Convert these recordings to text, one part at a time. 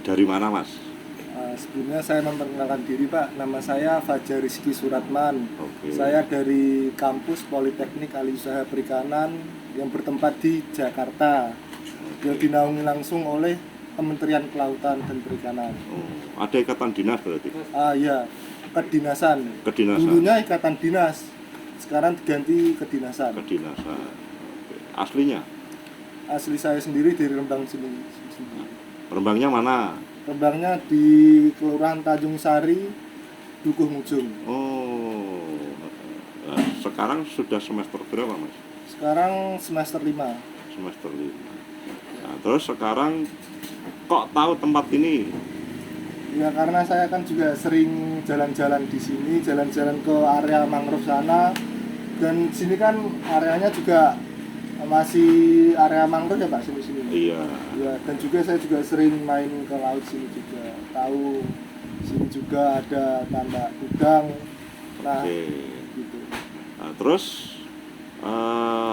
Dari mana, Mas? Sebelumnya saya memperkenalkan diri, Pak. Nama saya Fajar Rizky Suratman. Oke. Saya dari kampus Politeknik Aliusaha Perikanan yang bertempat di Jakarta, yang dinaungi langsung oleh Kementerian Kelautan dan Perikanan. Oh, ada ikatan dinas berarti? Ya, kedinasan. Kedinasan. Dulunya ikatan dinas, sekarang diganti kedinasan. Kedinasan. Oke. Aslinya? Asli saya sendiri dari Rembang sini. Rembangnya mana? Rembangnya di Kelurahan Tanjung Sari, Dukuh Mujung. Oh. Nah, sekarang sudah semester berapa, Mas? Sekarang semester 5. Semester 5. Nah, terus sekarang kok tahu tempat ini? Ya karena saya kan juga sering jalan-jalan di sini, jalan-jalan ke area mangrove sana, dan sini kan areanya juga masih area mangrove ya Pak, sini-sini. Iya. Ya, dan juga saya juga sering main ke laut sini juga, tahu sini juga ada tambak udang. Nah, Oke. gitu. Nah, terus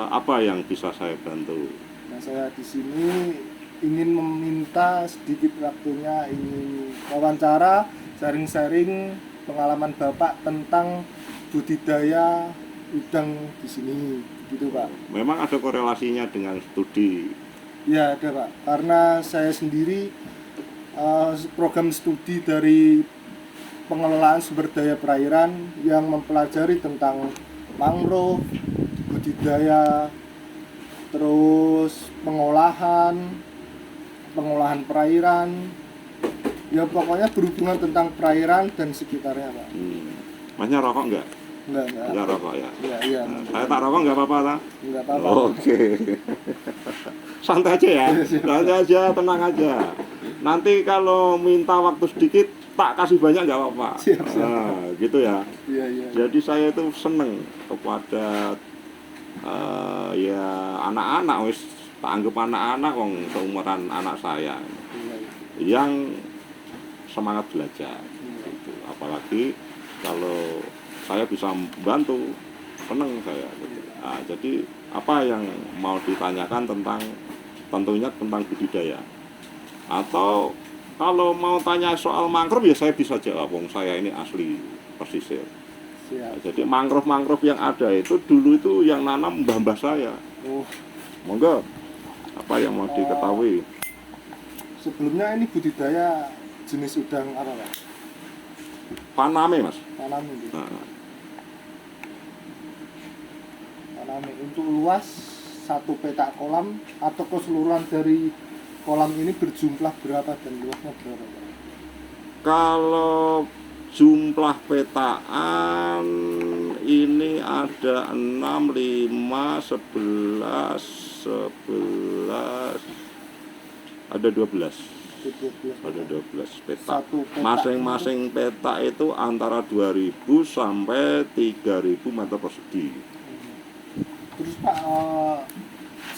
apa yang bisa saya bantu? Nah, saya di sini ingin meminta sedikit waktunya, ingin wawancara, sharing-sharing pengalaman Bapak tentang budidaya udang di sini, gitu Pak. Memang ada korelasinya dengan studi? Ya ada Pak, karena saya sendiri program studi dari pengelolaan sumber daya perairan yang mempelajari tentang mangrove, budidaya, terus pengolahan perairan, ya pokoknya berhubungan tentang perairan dan sekitarnya Pak. Masnya rokok nggak? Enggak. Nggak rokok ya? Iya. Nah, saya tak rokok nggak apa-apa tak? Enggak apa-apa. Oke. Santai aja ya, santai aja, tenang aja. Nanti kalau minta waktu sedikit tak kasih banyak nggak apa-apa. Siap. Nah, gitu ya. Iya. Jadi saya itu seneng kepada ya anak-anak, wis tak anggap anak-anak wong seumuran anak saya yang semangat belajar gitu. Apalagi kalau saya bisa membantu, seneng saya gitu. Nah, jadi apa yang mau ditanyakan tentunya tentang budidaya, atau kalau mau tanya soal mangrove ya saya bisa jawab, wong saya ini asli pesisir. Nah, jadi mangrove yang ada itu dulu itu yang nanam mbah-mbah saya. Monggo, apa yang mau diketahui? Sebelumnya ini budidaya jenis udang apa Pak? Paname, Mas. Paname gitu. Nah, Paname untuk luas satu petak kolam atau keseluruhan dari kolam ini berjumlah berapa dan luasnya berapa Pak? kalau jumlah petaan ini ada 6, 5, 11, ada 12. Ada 12 peta. Masing-masing peta itu antara 2.000 sampai 3.000 meter persegi. Terus Pak,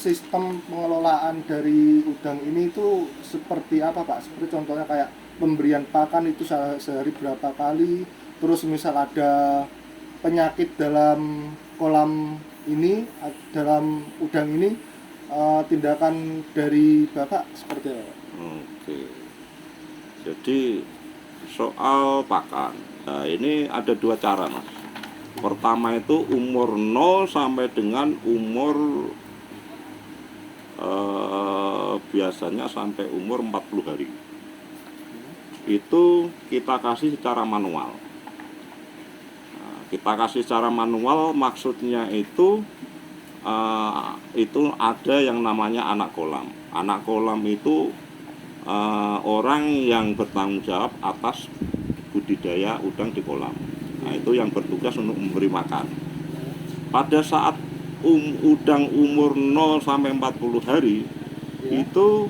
sistem pengelolaan dari udang ini itu seperti apa Pak? Seperti contohnya kayak pemberian pakan itu sehari berapa kali, terus misal ada penyakit dalam kolam ini, dalam udang ini, tindakan dari Bapak seperti apa? Oke. Jadi soal pakan, nah ini ada 2 cara Mas. Pertama itu umur 0 sampai dengan umur biasanya sampai umur 40 hari. Itu kita kasih secara manual. Nah, kita kasih secara manual maksudnya itu ada yang namanya anak kolam. Anak kolam itu orang yang bertanggung jawab atas budidaya udang di kolam. Nah, itu yang bertugas untuk memberi makan. Pada saat udang umur 0 sampai 40 hari itu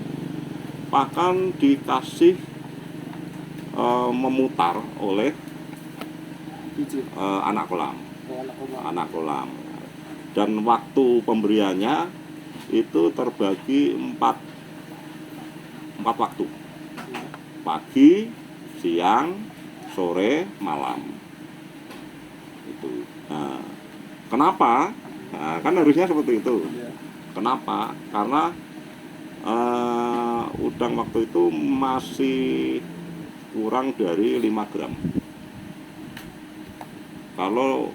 pakan dikasih memutar oleh anak kolam. Dan waktu pemberiannya itu terbagi 4 waktu. Pagi, siang, sore, malam. Itu. Nah, kenapa? Nah, kan harusnya seperti itu. Kenapa? Karena udang waktu itu masih kurang dari 5 gram. Kalau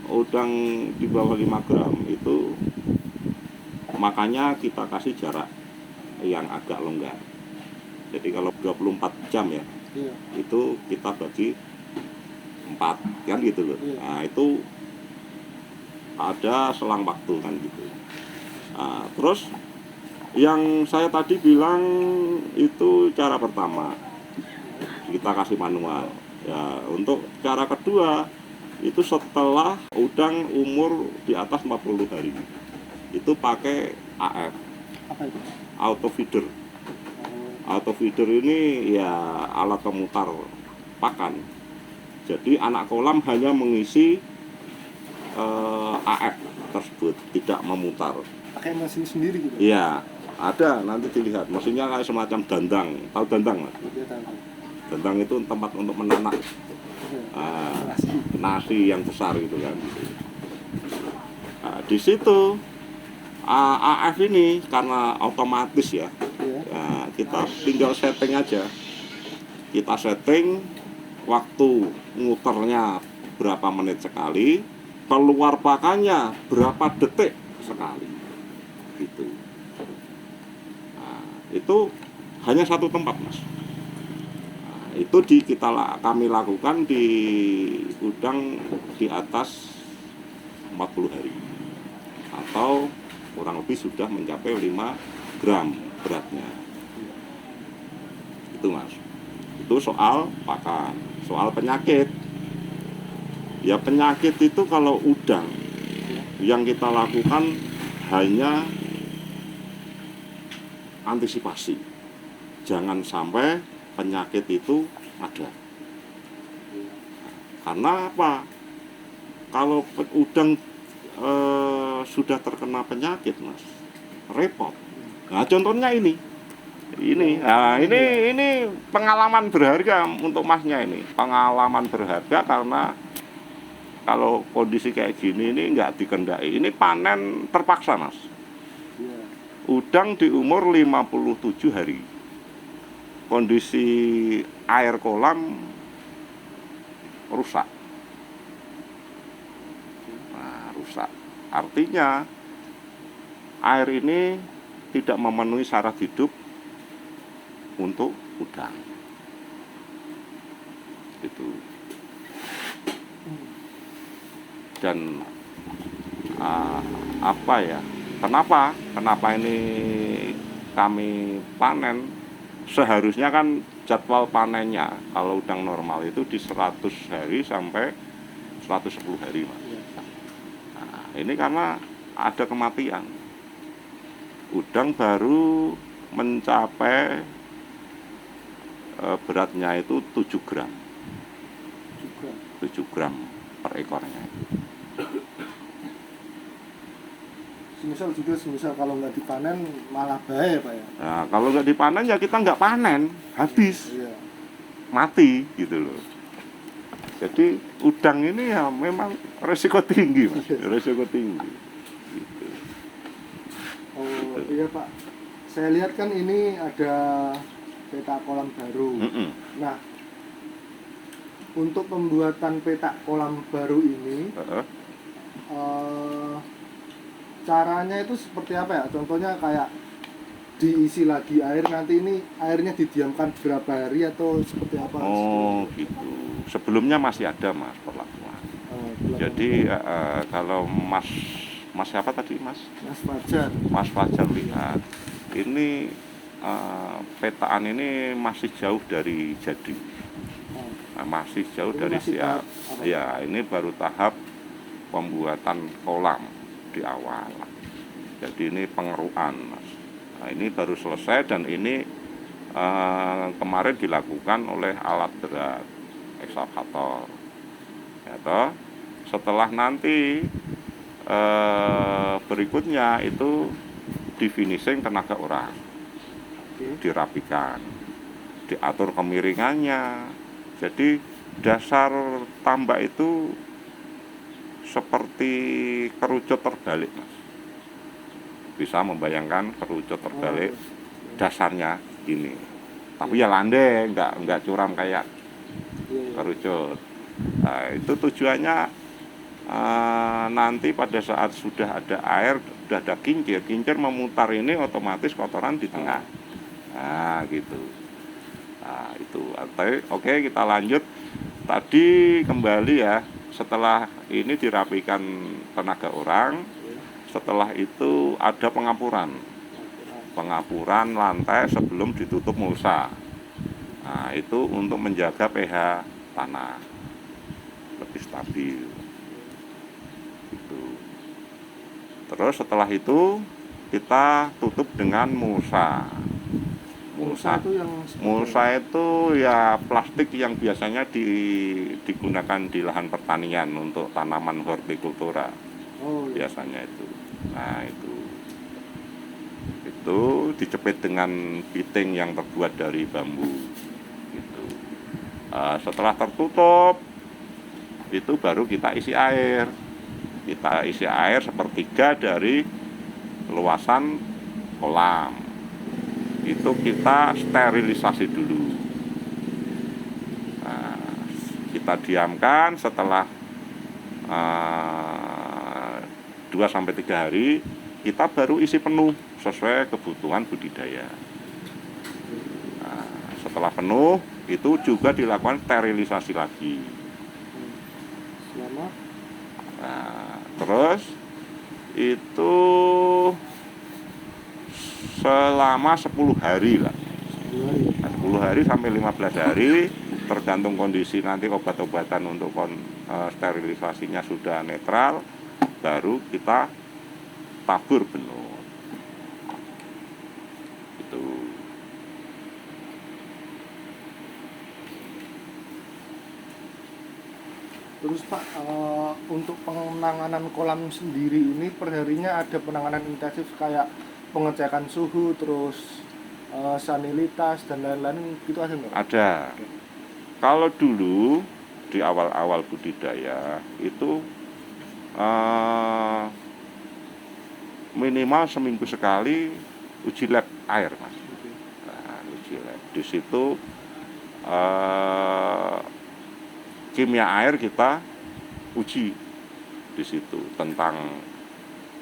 udang di bawah 5 gram itu makanya kita kasih jarak yang agak longgar. Jadi kalau 24 jam ya, Iya. itu kita bagi 4 kan gitu loh. Iya. Nah itu ada selang waktu kan gitu. Nah, terus yang saya tadi bilang itu cara pertama, kita kasih manual. Ya, untuk cara kedua itu setelah udang umur di atas 40 hari itu pakai AF, Apa itu? auto feeder. Oh, Auto feeder ini ya alat pemutar pakan. Jadi anak kolam hanya mengisi AF tersebut, tidak memutar. pakai mesin sendiri gitu. Iya, ada, nanti dilihat. Mesinnya kayak semacam dandang. Tahu dandang, Mas? Dia tahu. Dandang itu tempat untuk menanak Nasi. nasi yang besar gitu kan. Nah, di situ AF ini karena otomatis ya. Iya. Nah, kita tinggal setting aja. Kita setting waktu nguternya berapa menit sekali, keluar pakannya berapa detik sekali. Gitu. Nah, itu hanya satu tempat, Mas. Nah, itu kami lakukan di udang di atas 40 hari atau kurang lebih sudah mencapai 5 gram beratnya. Itu, Mas. Itu soal pakan. Soal penyakit, ya penyakit itu kalau udang yang kita lakukan hanya antisipasi, jangan sampai penyakit itu ada. Karena apa? Kalau udang sudah terkena penyakit, Mas, repot. Nah, contohnya ini pengalaman berharga untuk Masnya ini. Pengalaman berharga karena kalau kondisi kayak gini ini nggak dikendaki. Ini panen terpaksa, Mas. Iya. Udang di umur 57 hari. Kondisi air kolam rusak. Nah, rusak. Artinya air ini tidak memenuhi syarat hidup untuk udang. Itu. Dan apa ya? Kenapa ini kami panen? Seharusnya kan jadwal panennya kalau udang normal itu di 100 hari sampai 110 hari, Mas. Nah, ini karena ada kematian. Udang baru mencapai beratnya itu 7 gram. Juga. 7 gram per ekornya. Semisal kalau nggak dipanen malah bahaya, Pak ya. Nah, kalau nggak dipanen ya kita nggak panen, habis, Iya. mati gitu loh. Jadi udang ini ya memang resiko tinggi, Mas. Resiko tinggi. Gitu. Oh iya, Pak. Saya lihat kan ini ada peta kolam baru. Nah, untuk pembuatan peta kolam baru ini, caranya itu seperti apa ya? Contohnya kayak diisi lagi air, nanti ini airnya didiamkan berapa hari atau seperti apa? Oh gitu. Sebelumnya masih ada, Mas, perlakuan. Jadi kalau Mas siapa tadi, Mas? Mas Fajar. Mas Fajar lihat, ini petaan ini masih jauh dari jadi. Masih jauh Ini dari masih siap. tahap apa? Ya, ini baru tahap pembuatan kolam di awal. Jadi ini pengerukan, Mas. Nah, ini baru selesai dan ini kemarin dilakukan oleh alat berat, ekskavator. Ya, toh? Setelah nanti berikutnya itu di finishing tenaga orang, dirapikan, diatur kemiringannya. Jadi dasar tambak itu seperti kerucut terbalik, Mas. Bisa membayangkan kerucut terbalik. dasarnya gini. Tapi ya landai, nggak curam kayak Iya. kerucut. Nah, itu tujuannya nanti pada saat sudah ada air, sudah ada kincir memutar ini otomatis kotoran di tengah. Nah, gitu. Nah, itu. Oke, kita lanjut. Tadi kembali ya, setelah ini dirapikan tenaga orang, setelah itu ada pengapuran lantai sebelum ditutup mulsa. Nah, itu untuk menjaga pH tanah lebih stabil. Gitu. Terus setelah itu kita tutup dengan mulsa. Mulsa itu ya plastik yang biasanya digunakan di lahan pertanian untuk tanaman hortikultura. Biasanya itu. Nah, itu dijepit dengan piting yang terbuat dari bambu. Gitu. Setelah tertutup, itu baru kita isi air. Kita isi air sepertiga dari luasan kolam. Itu kita sterilisasi dulu. Nah, kita diamkan setelah 2-3 hari, kita baru isi penuh sesuai kebutuhan budidaya. Nah, setelah penuh, itu juga dilakukan sterilisasi lagi. Nah, terus itu selama 10 hari lah. 10 hari sampai 15 hari, tergantung kondisi nanti obat-obatan untuk sterilisasinya sudah netral, baru kita tabur benur. Itu. Terus Pak, untuk penanganan kolam sendiri ini perharinya ada penanganan intensif kayak pengecekan suhu, terus sanilitas dan lain-lain gitu ada nggak? Ada. Kalau dulu di awal-awal budidaya itu minimal seminggu sekali uji lab air, Mas. Nah, uji lab. Di situ kimia air kita uji di situ tentang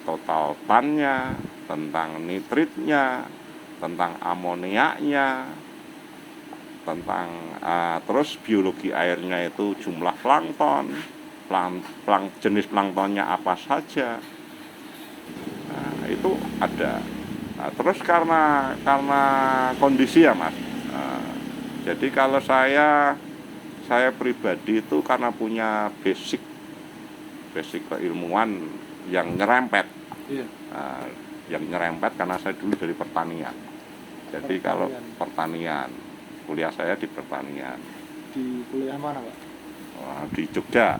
total pannya, tentang nitritnya, tentang amoniaknya, tentang terus biologi airnya itu jumlah plankton, jenis planktonnya apa saja. Nah, itu ada. Nah, terus karena kondisi ya, Mas. Jadi kalau saya pribadi itu karena punya basic keilmuan yang nyerempet. Yang nyerempet karena saya dulu dari pertanian. Jadi kalau pertanian, kuliah saya di pertanian. Di kuliah mana, Pak? Di Jogja.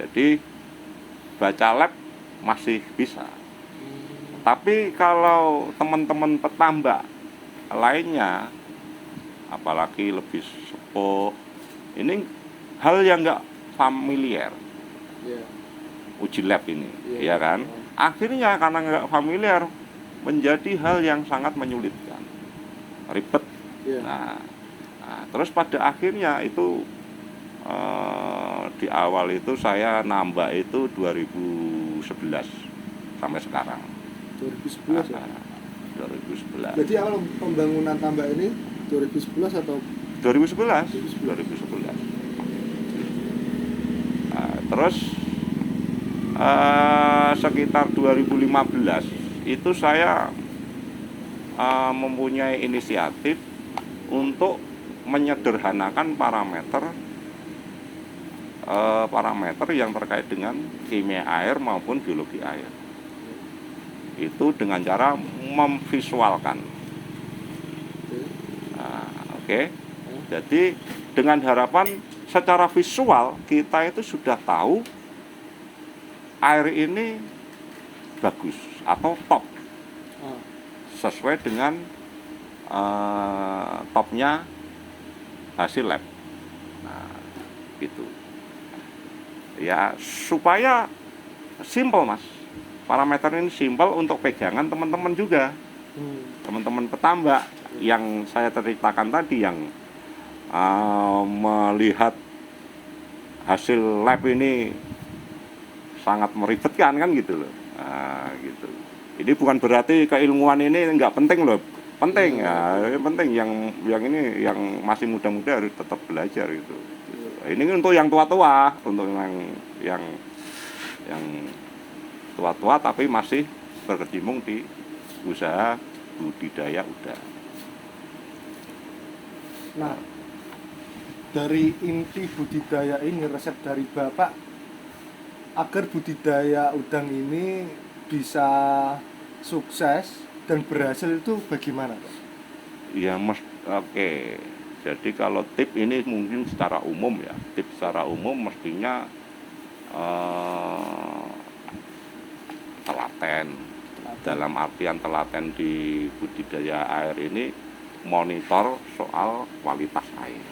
Jadi baca lab masih bisa. Tapi kalau teman-teman petambak lainnya, apalagi lebih sepuh, ini hal yang nggak familiar. Uji lab ini, ya kan? Akhirnya karena nggak familiar, menjadi hal yang sangat menyulitkan, ribet. Nah, terus pada akhirnya itu di awal itu saya nambah itu 2011 sampai sekarang. 2011 ya? 2011. Jadi awal pembangunan tambak ini 2011 atau 2011. Terus sekitar 2015 itu saya mempunyai inisiatif untuk menyederhanakan parameter yang terkait dengan kimia air maupun biologi air. Itu dengan cara memvisualkan. Jadi dengan harapan secara visual kita itu sudah tahu air ini bagus atau top sesuai dengan topnya hasil lab. Nah, gitu. Ya supaya simple, Mas. Parameter ini simple untuk pegangan teman-teman juga. Teman-teman petambak yang saya ceritakan tadi yang melihat hasil lab ini sangat meribetkan kan gitu loh. Nah, gitu. Ini bukan berarti keilmuan ini nggak penting loh. Penting ya, penting yang ini yang masih muda-muda harus tetap belajar gitu. Ini untuk yang tua-tua, untuk yang tua-tua tapi masih berkecimpung di usaha budidaya udang. Nah, dari inti budidaya ini, resep dari Bapak agar budidaya udang ini bisa sukses dan berhasil itu bagaimana, Pak? Ya, oke. Jadi kalau tip ini mungkin secara umum ya, tip secara umum mestinya telaten. Dalam artian telaten di budidaya air ini monitor soal kualitas air.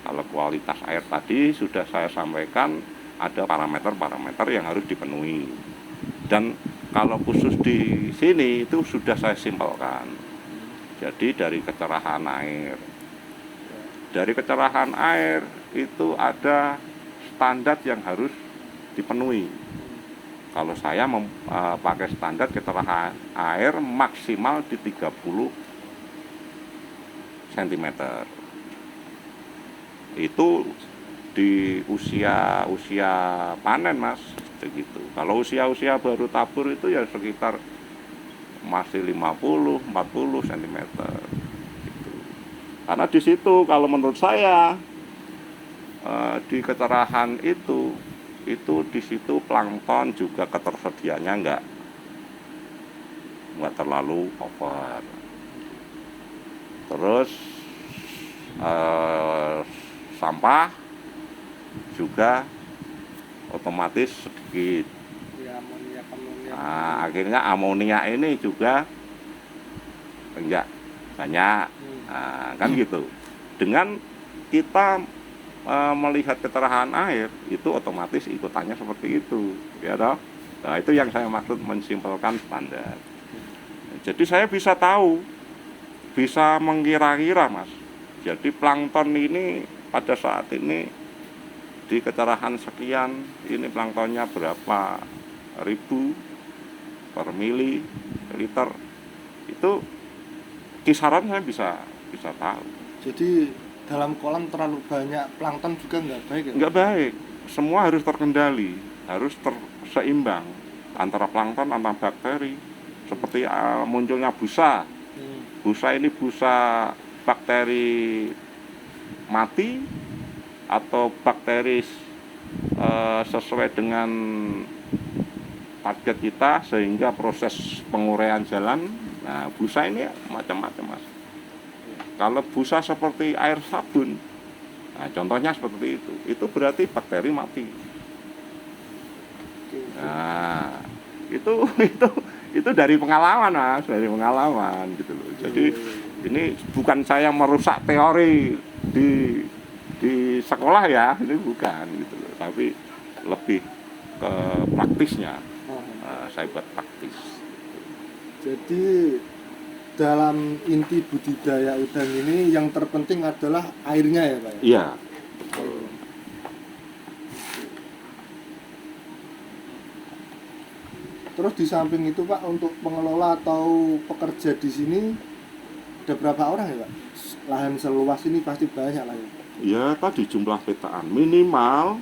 Kalau kualitas air tadi sudah saya sampaikan ada parameter-parameter yang harus dipenuhi. Dan kalau khusus di sini itu sudah saya simpelkan. Jadi dari kecerahan air. Dari kecerahan air itu ada standar yang harus dipenuhi. Kalau saya pakai standar kecerahan air maksimal di 30 cm. Itu di usia panen, Mas, begitu. Kalau usia baru tabur itu ya sekitar masih 50-40 cm. Gitu. Karena di situ kalau menurut saya di kecerahan itu di situ plankton juga ketersediaannya nggak terlalu over. Terus sampah juga otomatis sedikit. Nah, akhirnya amonia ini juga enggak banyak. Nah, kan gitu. Dengan kita melihat kecerahan air itu otomatis ikutannya seperti itu, ya toh. Nah, itu yang saya maksud mensimpelkan standar. Jadi saya bisa tahu, bisa mengira-kira, Mas. Jadi plankton ini pada saat ini di kecerahan sekian, ini planktonnya berapa ribu per mililiter, itu kisaran saya bisa tahu. Jadi dalam kolam terlalu banyak plankton juga nggak baik ya? Nggak baik, semua harus terkendali, harus seimbang antara plankton, antara bakteri. Seperti munculnya busa. Busa ini busa bakteri mati atau bakteri sesuai dengan target kita sehingga proses penguraian jalan. Nah, busa ini macam-macam, Mas. Kalau busa seperti air sabun, nah contohnya seperti itu berarti bakteri mati. Nah, itu dari pengalaman, Mas, dari pengalaman gitu loh. Jadi ini bukan saya merusak teori di sekolah ya, ini bukan gitu loh, tapi lebih ke praktisnya. Saya buat praktis. Jadi dalam inti budidaya udang ini yang terpenting adalah airnya ya, Pak? Iya, betul. Terus di samping itu, Pak, untuk pengelola atau pekerja di sini ada berapa orang ya, Pak? Lahan seluas ini pasti banyak lah ya. Ya tadi jumlah petaan minimal,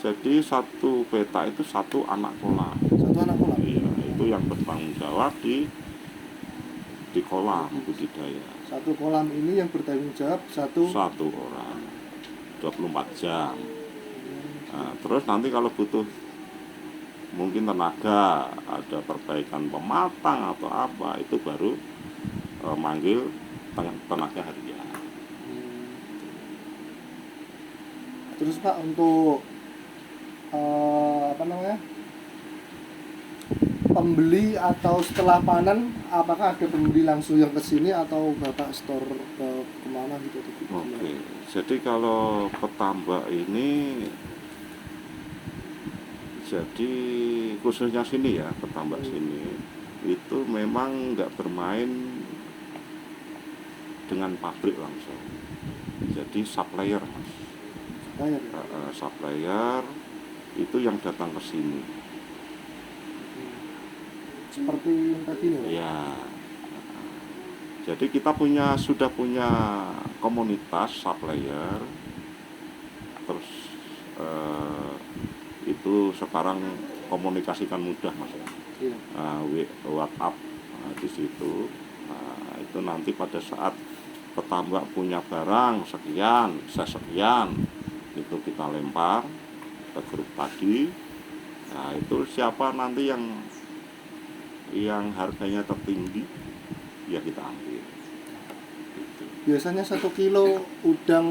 jadi satu peta itu satu anak kolam. Satu anak kolam? Iya, itu yang bertanggung jawab di kolam budidaya. Satu kolam ini yang bertanggung jawab satu orang 24 jam. Nah, terus nanti kalau butuh mungkin tenaga, ada perbaikan pematang atau apa, itu baru manggil tenaga harian. Terus, Pak, untuk pembeli atau setelah panen, apakah ada pembeli langsung yang ke sini atau Bapak store ke kemana gitu? Oke, jadi kalau petambak ini, jadi khususnya sini ya, petambak sini itu memang nggak bermain dengan pabrik langsung, jadi supplier mas. Supplier. Supplier itu yang datang ke sini. Seperti yang tadi nih, Pak? Ya, jadi kita sudah punya komunitas supplier, terus itu sekarang komunikasikan mudah mas. Iya. WhatsApp di situ. Itu nanti pada saat petambak punya barang sekian, sekian, itu kita lempar ke grup tadi. Nah itu siapa nanti yang harganya tertinggi, ya kita ambil. Gitu. Biasanya 1 kilo udang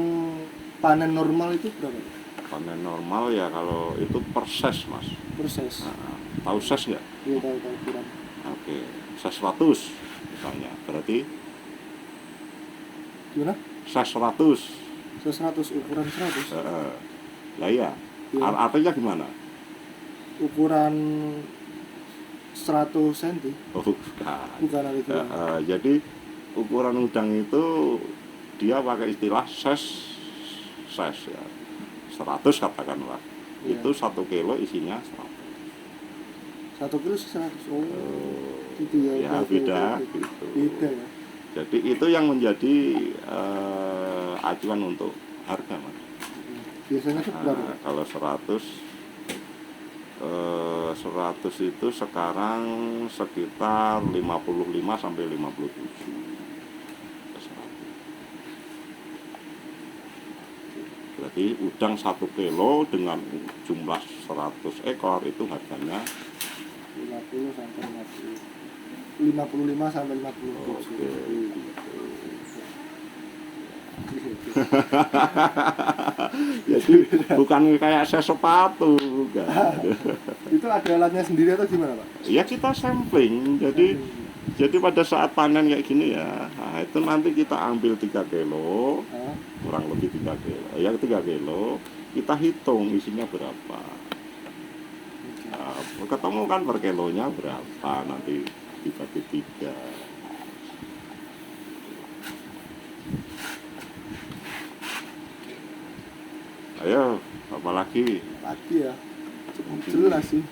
panen normal itu berapa? Panen normal ya kalau itu per ses mas. Proses. Tahu ses nggak? Iya, tahu kurang. Oke, ses 100 misalnya, berarti Gimana? ses 100. 100, ukuran 100. Lah iya, Iya. artinya gimana? Ukuran 100 cm. Oh, bukan. Bukan ada itu. Jadi ukuran udang itu dia pakai istilah ses ya, 100 katakanlah. Iya. Itu 1 kilo isinya 100. 1 kilo 100. Oh, itu ya. Ya beda gitu. Beda ya. Jadi itu yang menjadi acuan untuk harga mas. Biasanya itu berapa? Kalau 100 itu sekarang sekitar 55 sampai 57. Berarti udang 1 kilo dengan jumlah 100 ekor itu harganya 50 sampai 50. 55 sampai 57. oke. Jadi bukan kayak saya sepatu, bukan. Itu ada alatnya sendiri atau gimana Pak? Ya kita sampling. Jadi pada saat panen kayak gini ya, nah itu nanti kita ambil 3 kilo, kurang lebih 3 kilo. Ya 3 kilo, kita hitung isinya berapa. Nah, ketemu kan per kilonya berapa, nanti dibagi 3. Ayo, apa lagi? Lagi ya. Cukup jelas sih.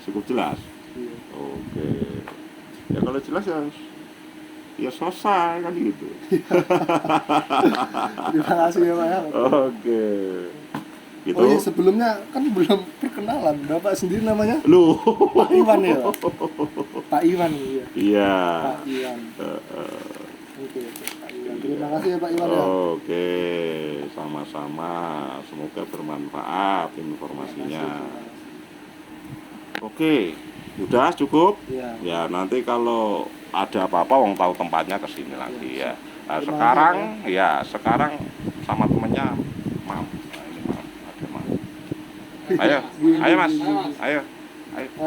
Cukup jelas? Iya. Oke. Ya kalau jelas ya selesai kan gitu. Terima kasih ya Pak ya. Oke. Gitu. Oh iya, sebelumnya kan belum perkenalan. Bapak sendiri namanya? Lu. Pak Iwan ya Pak? Pak Iwan iya. Iya. Pak Iwan. Oke, Pak Iwan. Terima kasih ya Pak Iwan ya. Oke, sama-sama. Semoga bermanfaat informasinya. Oke, udah cukup? Iya. Ya nanti kalau ada apa-apa wong tahu tempatnya ke sini lagi ya. Nah, Terima sekarang sama temennya Mam. Nah, ini Mam, ada Mam. Ayo Mas, ayo.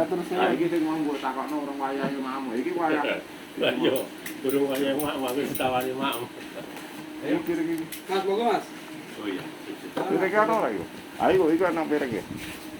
Terus ya. Iki sing mau mbok takokno urung wayahe Mam. Iki wayah. Ayo, burung wayang mak, aku ditawari mak. Ayo kiri-kiri. Mas, monggo Mas. Oh iya. Pireke ana ora iku? Ayo iku nang pireke.